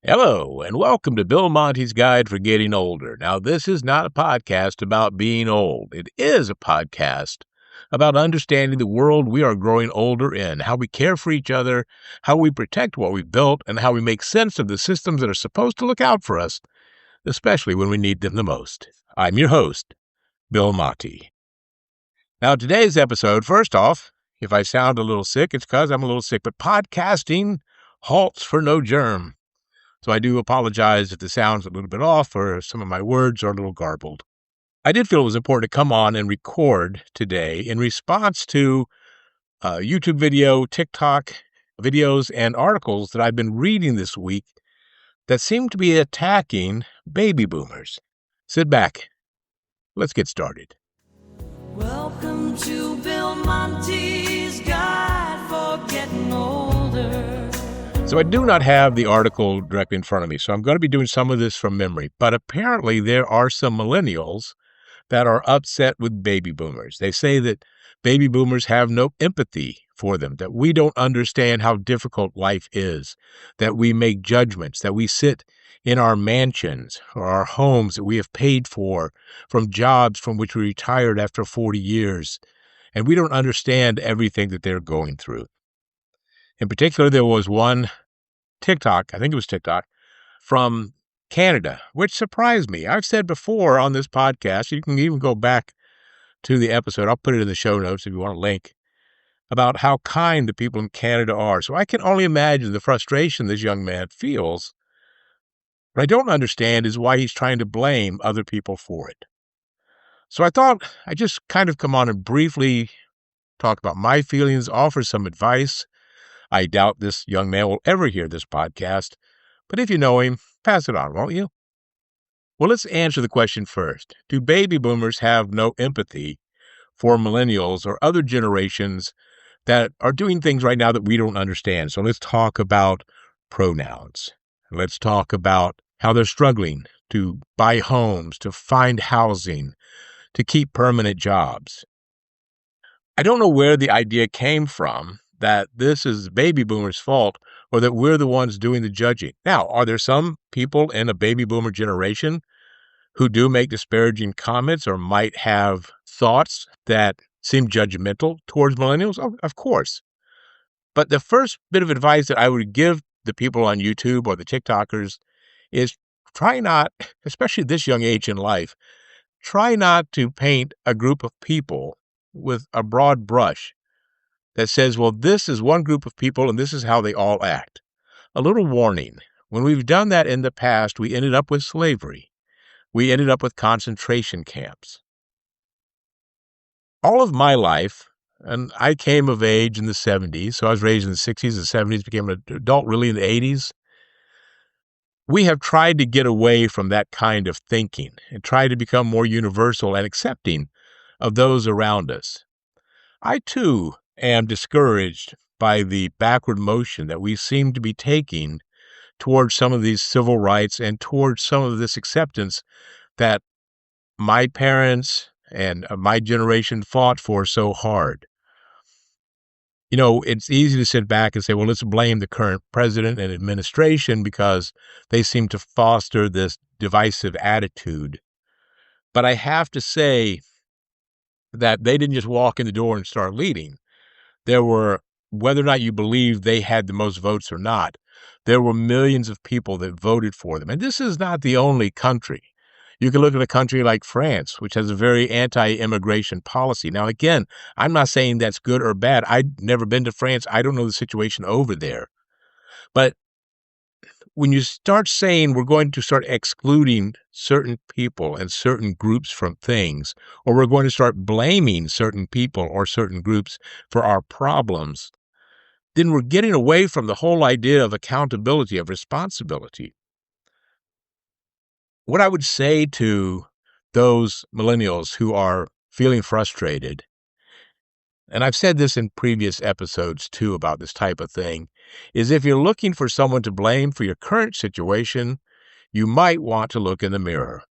Hello, and welcome to Bill Monty's Guide for Getting Older. Now, this is not a podcast about being old. It is a podcast about understanding the world we are growing older in, how we care for each other, how we protect what we've built, and how we make sense of the systems that are supposed to look out for us, especially when we need them the most. I'm your host, Bill Monty. Now, today's episode, first off, if I sound a little sick, it's because I'm a little sick, but podcasting halts for no germ. So I do apologize if the sound's a little bit off or some of my words are a little garbled. I did feel it was important to come on and record today in response to YouTube video, TikTok videos, and articles that I've been reading this week that seem to be attacking baby boomers. Sit back. Let's get started. Welcome to Bill Monty's Guide for Getting Older. So I do not have the article directly in front of me, so I'm going to be doing some of this from memory. But apparently there are some millennials that are upset with baby boomers. They say that baby boomers have no empathy for them, that we don't understand how difficult life is, that we make judgments, that we sit in our mansions or our homes that we have paid for from jobs from which we retired after 40 years, and we don't understand everything that they're going through. In particular, there was one TikTok, I think it was TikTok, from Canada, which surprised me. I've said before on this podcast, you can even go back to the episode, I'll put it in the show notes if you want a link, about how kind the people in Canada are. So I can only imagine the frustration this young man feels. What I don't understand is why he's trying to blame other people for it. So I thought I'd just kind of come on and briefly talk about my feelings, offer some advice. I doubt this young man will ever hear this podcast, but if you know him, pass it on, won't you? Well, let's answer the question first. Do baby boomers have no empathy for millennials or other generations that are doing things right now that we don't understand? So let's talk about pronouns. Let's talk about how they're struggling to buy homes, to find housing, to keep permanent jobs. I don't know where the idea came from that this is baby boomers' fault or that we're the ones doing the judging. Now, are there some people in a baby boomer generation who do make disparaging comments or might have thoughts that seem judgmental towards millennials? Oh, of course. But the first bit of advice that I would give the people on YouTube or the TikTokers is try not, especially this young age in life, try not to paint a group of people with a broad brush that says, well, this is one group of people and this is how they all act. A little warning. When we've done that in the past, we ended up with slavery. We ended up with concentration camps. All of my life, and I came of age in the 70s, so I was raised in the 60s and 70s, became an adult really in the 80s. We have tried to get away from that kind of thinking and try to become more universal and accepting of those around us. I, too, am discouraged by the backward motion that we seem to be taking towards some of these civil rights and towards some of this acceptance that my parents and my generation fought for so hard. You know, it's easy to sit back and say, well, let's blame the current president and administration because they seem to foster this divisive attitude. But I have to say that they didn't just walk in the door and start leading. There were, whether or not you believe they had the most votes or not, there were millions of people that voted for them. And this is not the only country. You can look at a country like France, which has a very anti-immigration policy. Now, again, I'm not saying that's good or bad. I've never been to France. I don't know the situation over there. But when you start saying we're going to start excluding certain people and certain groups from things, or we're going to start blaming certain people or certain groups for our problems, then we're getting away from the whole idea of accountability, of responsibility. What I would say to those millennials who are feeling frustrated, and I've said this in previous episodes too about this type of thing, is if you're looking for someone to blame for your current situation, you might want to look in the mirror.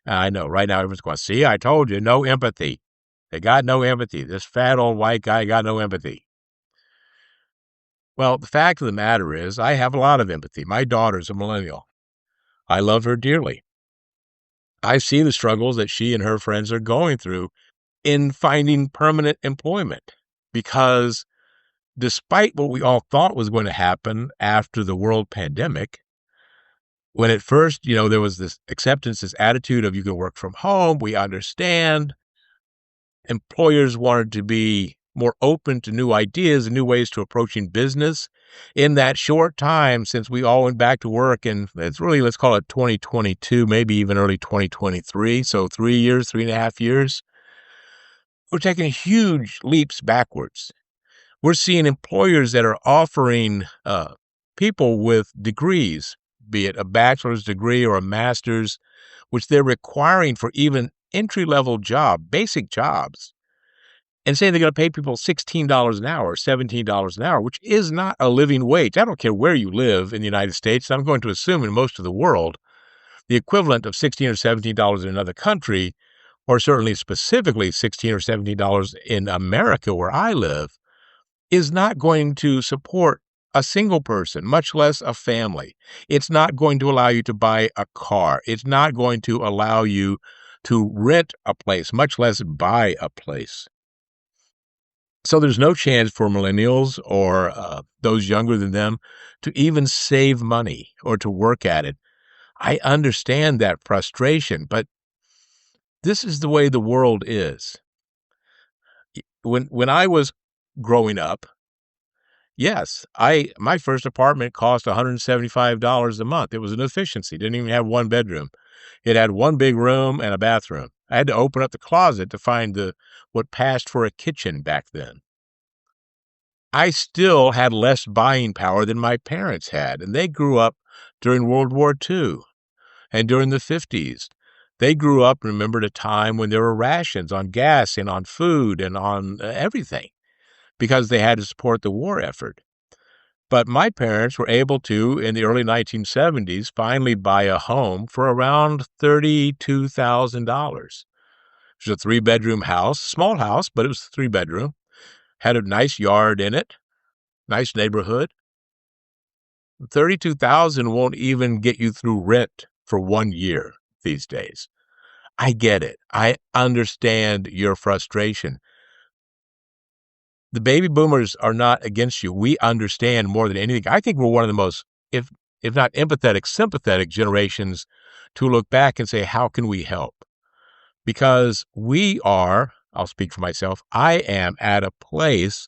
I know right now everyone's going, see, I told you, no empathy. They got no empathy. This fat old white guy got no empathy. Well, the fact of the matter is I have a lot of empathy. My daughter's a millennial. I love her dearly. I see the struggles that she and her friends are going through in finding permanent employment because despite what we all thought was going to happen after the world pandemic, when at first, there was this acceptance, this attitude of you can work from home, we understand. Employers wanted to be more open to new ideas and new ways to approaching business. In that short time since we all went back to work, and it's really, let's call it 2022, maybe even early 2023, so 3 years, 3.5 years, we're taking huge leaps backwards. We're seeing employers that are offering people with degrees, be it a bachelor's degree or a master's, which they're requiring for even entry-level basic jobs, and saying they're going to pay people $16 an hour, $17 an hour, which is not a living wage. I don't care where you live in the United States. I'm going to assume in most of the world, the equivalent of $16 or $17 in another country, or certainly specifically $16 or $17 in America where I live, is not going to support a single person, much less a family. It's not going to allow you to buy a car. It's not going to allow you to rent a place, much less buy a place. So there's no chance for millennials or those younger than them to even save money or to work at it. I understand that frustration, but this is the way the world is. When I was growing up, yes, my first apartment cost $175 a month. It was an efficiency. Didn't even have one bedroom. It had one big room and a bathroom. I had to open up the closet to find what passed for a kitchen back then. I still had less buying power than my parents had, and they grew up during World War II and during the 50s. They grew up, remembered a time when there were rations on gas and on food and on everything because they had to support the war effort. But my parents were able to, in the early 1970s, finally buy a home for around $32,000. It was a three-bedroom house, small house, but it was a three-bedroom, had a nice yard in it, nice neighborhood. 32,000 won't even get you through rent for 1 year these days. I get it. I understand your frustration. The baby boomers are not against you. We understand more than anything. I think we're one of the most, if not empathetic, sympathetic generations to look back and say, how can we help? Because I'll speak for myself, I am at a place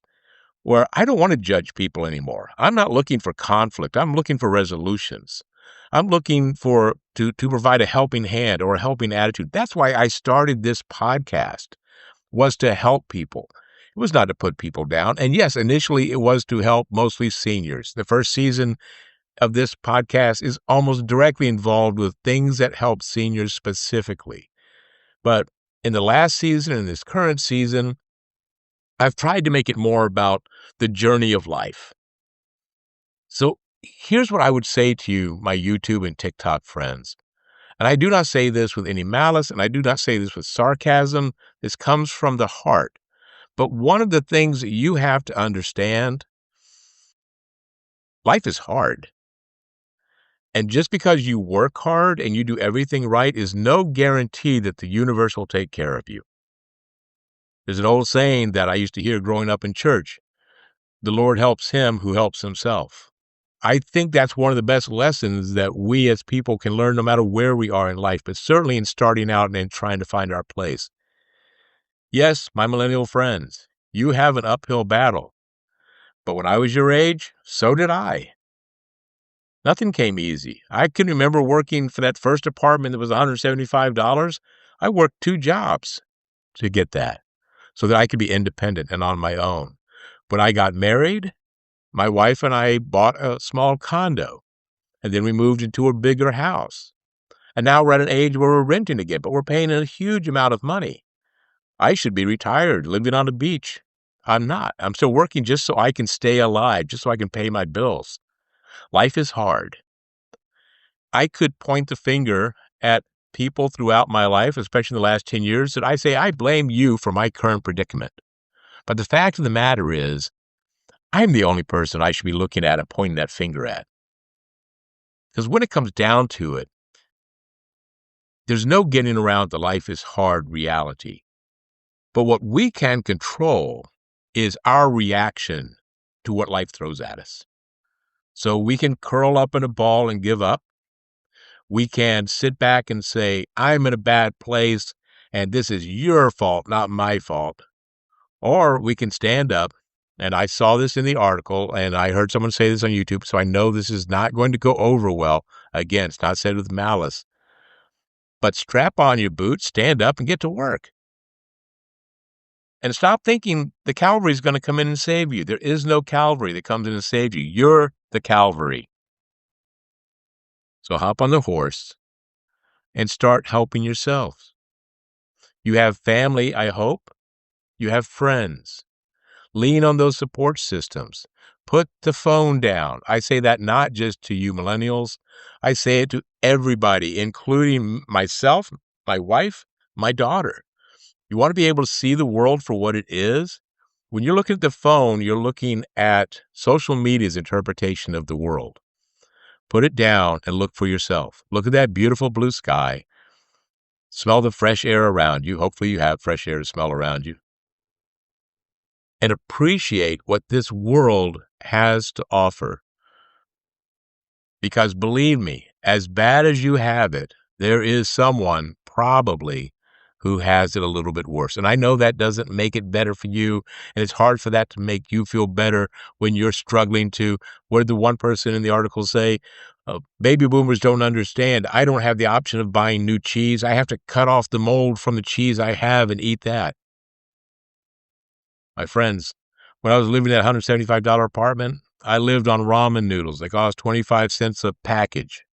where I don't want to judge people anymore. I'm not looking for conflict. I'm looking for resolutions. I'm looking to provide a helping hand or a helping attitude. That's why I started this podcast, was to help people. It was not to put people down. And yes, initially it was to help mostly seniors. The first season of this podcast is almost directly involved with things that help seniors specifically. But in the last season and this current season, I've tried to make it more about the journey of life. So here's what I would say to you, my YouTube and TikTok friends. And I do not say this with any malice, and I do not say this with sarcasm. This comes from the heart. But one of the things that you have to understand, life is hard. And just because you work hard and you do everything right is no guarantee that the universe will take care of you. There's an old saying that I used to hear growing up in church: the Lord helps him who helps himself. I think that's one of the best lessons that we as people can learn no matter where we are in life, but certainly in starting out and trying to find our place. Yes, my millennial friends, you have an uphill battle. But when I was your age, so did I. Nothing came easy. I can remember working for that first apartment that was $175. I worked 2 jobs to get that so that I could be independent and on my own. When I got married, my wife and I bought a small condo, and then we moved into a bigger house. And now we're at an age where we're renting again, but we're paying a huge amount of money. I should be retired, living on a beach. I'm not. I'm still working just so I can stay alive, just so I can pay my bills. Life is hard. I could point the finger at people throughout my life, especially in the last 10 years, that I say, I blame you for my current predicament. But the fact of the matter is, I'm the only person I should be looking at and pointing that finger at. Because when it comes down to it, there's no getting around the life is hard reality. But what we can control is our reaction to what life throws at us. So we can curl up in a ball and give up. We can sit back and say, I'm in a bad place and this is your fault, not my fault. Or we can stand up, and I saw this in the article, and I heard someone say this on YouTube, so I know this is not going to go over well. Again, it's not said with malice. But strap on your boots, stand up, and get to work. And stop thinking the cavalry is going to come in and save you. There is no cavalry that comes in and saves you. You're the cavalry. So hop on the horse and start helping yourselves. You have family, I hope. You have friends. Lean on those support systems. Put the phone down. I say that not just to you millennials. I say it to everybody, including myself, my wife, my daughter. You want to be able to see the world for what it is? When you're looking at the phone, you're looking at social media's interpretation of the world. Put it down and look for yourself. Look at that beautiful blue sky. Smell the fresh air around you. Hopefully you have fresh air to smell around you. And appreciate what this world has to offer. Because believe me, as bad as you have it, there is someone probably who has it a little bit worse. And I know that doesn't make it better for you, and it's hard for that to make you feel better when you're struggling to, what did the one person in the article say? Baby boomers don't understand. I don't have the option of buying new cheese. I have to cut off the mold from the cheese I have and eat that. My friends, when I was living in that $175 apartment, I lived on ramen noodles. They cost 25 cents a package.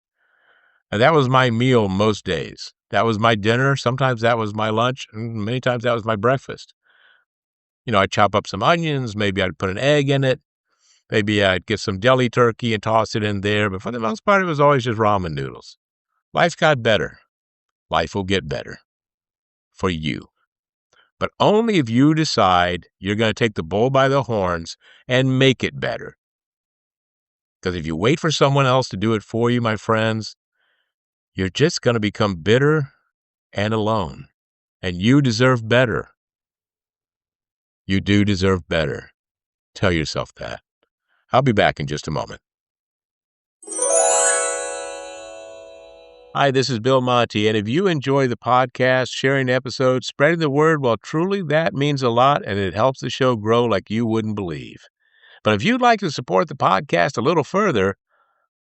And that was my meal most days. That was my dinner. Sometimes that was my lunch. And many times that was my breakfast. I'd chop up some onions. Maybe I'd put an egg in it. Maybe I'd get some deli turkey and toss it in there. But for the most part, it was always just ramen noodles. Life got better. Life will get better for you. But only if you decide you're going to take the bull by the horns and make it better. Because if you wait for someone else to do it for you, my friends, you're just going to become bitter and alone. And you deserve better. You do deserve better. Tell yourself that. I'll be back in just a moment. Hi, this is Bill Monty, and if you enjoy the podcast, sharing episodes, spreading the word, well, truly that means a lot, and it helps the show grow like you wouldn't believe. But if you'd like to support the podcast a little further,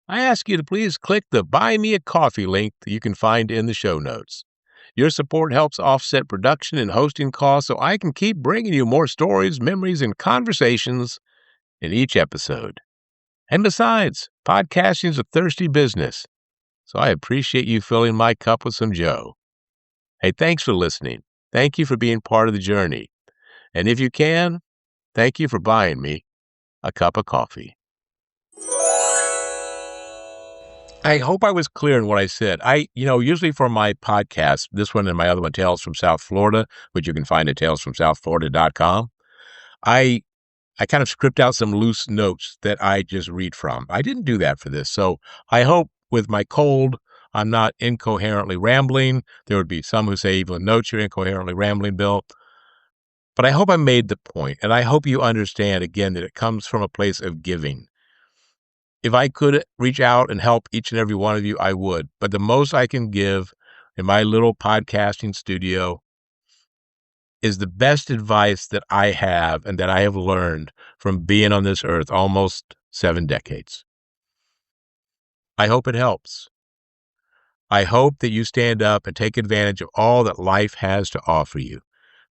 I ask you to please click the Buy Me a Coffee link that you can find in the show notes. Your support helps offset production and hosting costs so I can keep bringing you more stories, memories, and conversations in each episode. And besides, podcasting is a thirsty business, so I appreciate you filling my cup with some Joe. Hey, thanks for listening. Thank you for being part of the journey. And if you can, thank you for buying me a cup of coffee. I hope I was clear in what I said. Usually for my podcast, this one and my other one, Tales from South Florida, which you can find at talesfromsouthflorida.com, I kind of script out some loose notes that I just read from. I didn't do that for this. So I hope with my cold, I'm not incoherently rambling. There would be some who say, even notes, you're incoherently rambling, Bill. But I hope I made the point, and I hope you understand, again, that it comes from a place of giving. If I could reach out and help each and every one of you, I would. But the most I can give in my little podcasting studio is the best advice that I have and that I have learned from being on this earth almost 7 decades. I hope it helps. I hope that you stand up and take advantage of all that life has to offer you,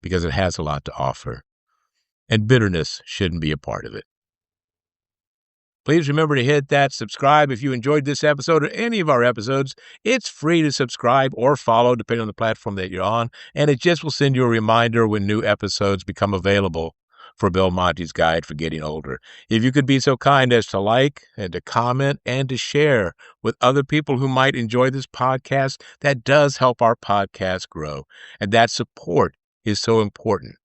because it has a lot to offer. And bitterness shouldn't be a part of it. Please remember to hit that subscribe if you enjoyed this episode or any of our episodes. It's free to subscribe or follow, depending on the platform that you're on, and it just will send you a reminder when new episodes become available for Bill Monty's Guide for Getting Older. If you could be so kind as to like and to comment and to share with other people who might enjoy this podcast, that does help our podcast grow, and that support is so important.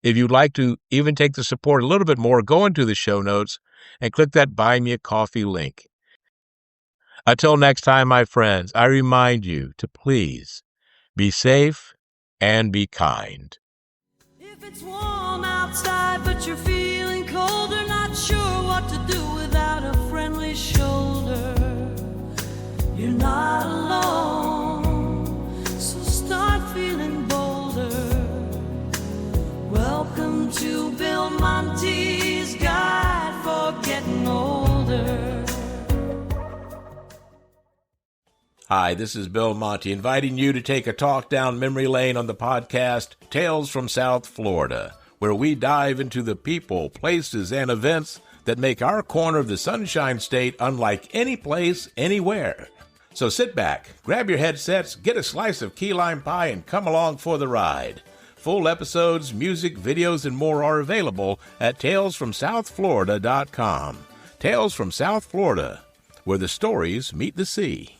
If you'd like to even take the support a little bit more, go into the show notes and click that Buy Me a Coffee link. Until next time, my friends, I remind you to please be safe and be kind. If it's warm outside but you're feeling colder, not sure what to do without a friendly shoulder, you're not alone, so start feeling bolder. Welcome to Bill Monty's Guide for Getting Older. Hi, this is Bill Monty, inviting you to take a talk down memory lane on the podcast Tales from South Florida, where we dive into the people, places, and events that make our corner of the Sunshine State unlike any place, anywhere. So sit back, grab your headsets, get a slice of key lime pie, and come along for the ride. Full episodes, music, videos, and more are available at talesfromsouthflorida.com. Tales from South Florida, where the stories meet the sea.